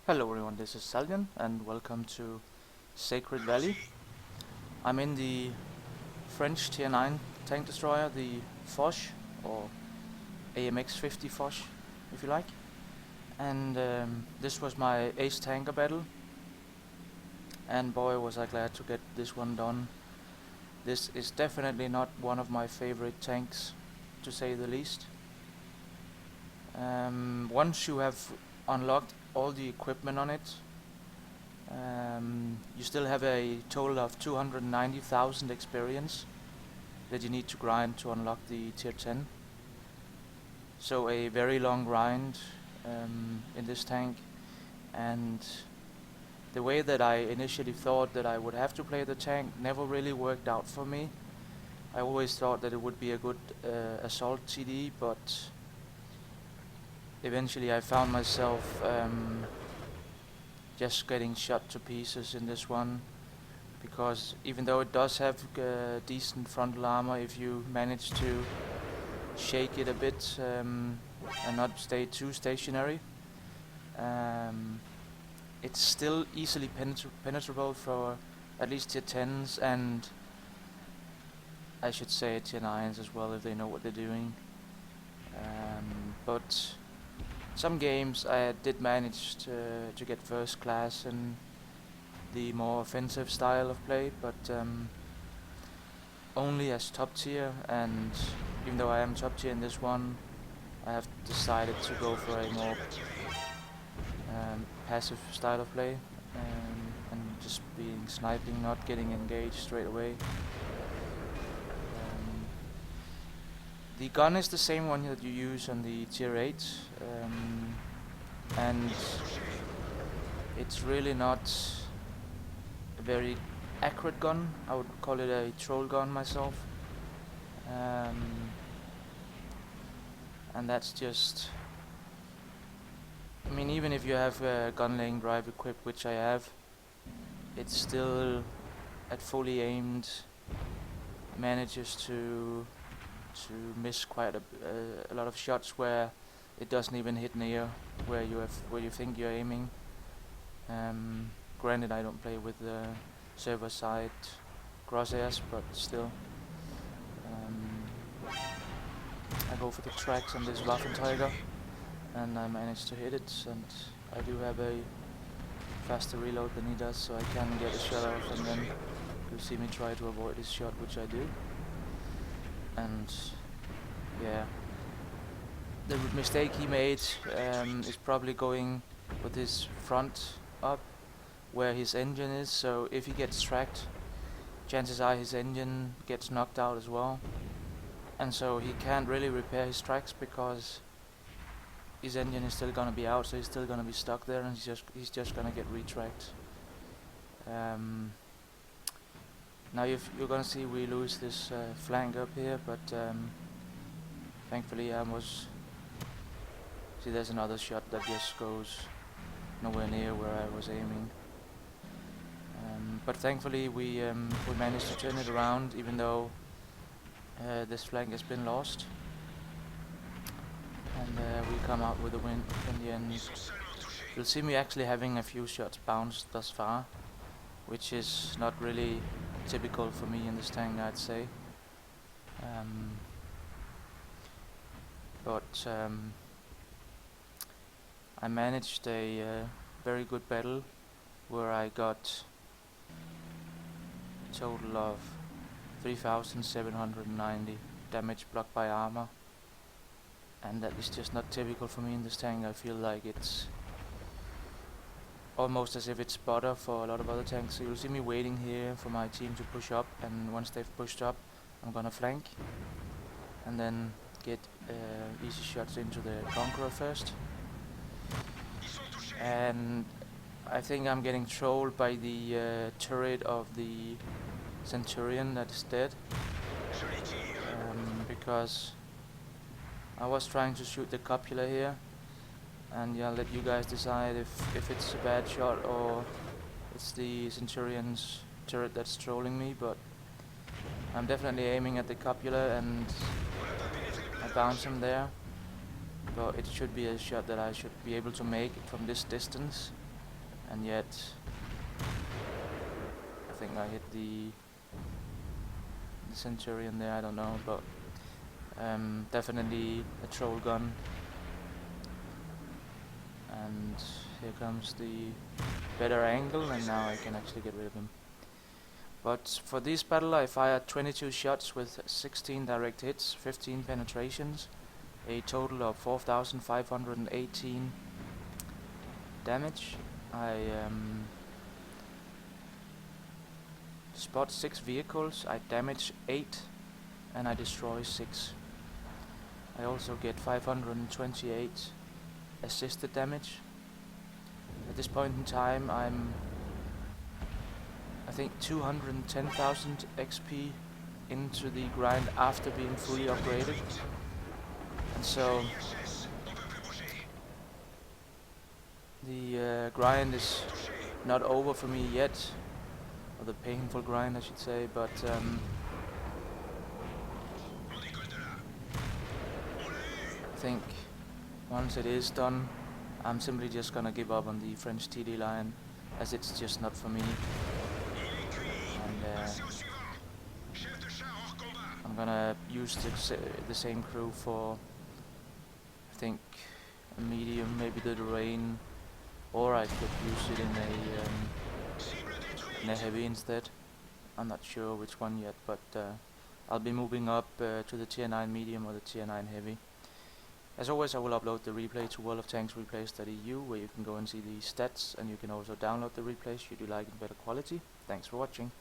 Hello everyone, this is Salvian and welcome to Sacred Valley. I'm in the French Tier 9 tank destroyer, the Foch, or AMX 50 Foch if you like. And this was my Ace Tanker battle. And boy was I glad to get this one done. This is definitely not one of my favorite tanks, to say the least. Once you have unlocked all the equipment on it, you still have a total of 290,000 experience that you need to grind to unlock the tier 10. So a very long grind in this tank, and the way that I initially thought that I would have to play the tank never really worked out for me. I always thought that it would be a good assault TD, but eventually I found myself just getting shot to pieces in this one, because even though it does have decent frontal armor, if you manage to shake it a bit and not stay too stationary, it's still easily penetrable for at least tier 10s, and I should say tier 9s as well if they know what they're doing. But some games I did manage to get first class in the more offensive style of play, but only as top tier, and even though I am top tier in this one, I have decided to go for a more passive style of play, and just being sniping, not getting engaged straight away. The gun is the same one that you use on the tier 8, and it's really not a very accurate gun. I would call it a troll gun myself, and that's just, I mean, even if you have gun laying drive equipped, which I have, it's still at fully aimed manages to miss quite a lot of shots where it doesn't even hit near where you think you're aiming. Granted, I don't play with the server side crosshairs, but still, I go for the tracks on this Waffenträger, and I managed to hit it, and I do have a faster reload than he does, so I can get a shot off, and then you'll see me try to avoid his shot, which I do. And yeah, the mistake he made is probably going with his front up where his engine is, so if he gets tracked, chances are his engine gets knocked out as well, and so he can't really repair his tracks because his engine is still gonna be out, so he's still gonna be stuck there, and he's just gonna get retracked. Now you're gonna see we lose this flank up here, but thankfully see, there's another shot that just goes nowhere near where I was aiming. But thankfully we managed to turn it around, even though this flank has been lost, and we come out with a win in the end. You'll see me actually having a few shots bounced thus far, which is not really typical for me in this tank, I'd say. But I managed a very good battle where I got a total of 3,790 damage blocked by armor, and that is just not typical for me in this tank. I feel like it's almost as if it's butter for a lot of other tanks. So you'll see me waiting here for my team to push up, and once they've pushed up, I'm gonna flank and then get easy shots into the Conqueror first. And I think I'm getting trolled by the turret of the Centurion that is dead, because I was trying to shoot the copula here, and yeah, I'll let you guys decide if it's a bad shot or it's the Centurion's turret that's trolling me, but I'm definitely aiming at the copula and I bounce him there, but it should be a shot that I should be able to make from this distance. and yet I think I hit the Centurion there, I don't know, but definitely a troll gun. And here comes the better angle, and now I can actually get rid of him. But for this battle I fired 22 shots with 16 direct hits, 15 penetrations, a total of 4,518 damage. I spot 6 vehicles, I damage 8, and I destroy 6. I also get 528 assisted damage. At this point in time I think 210,000 XP into the grind after being fully upgraded. And so the grind is not over for me yet, or the painful grind I should say, but I think once it is done, I'm simply just gonna give up on the French TD line, as it's just not for me. And I'm gonna use the same crew for, I think, a medium, maybe the Lorraine, or I could use it in a heavy instead. I'm not sure which one yet, but I'll be moving up to the tier 9 medium or the tier 9 heavy. As always, I will upload the replay to worldoftanksreplays.eu, where you can go and see the stats, and you can also download the replays should you like in better quality. Thanks for watching.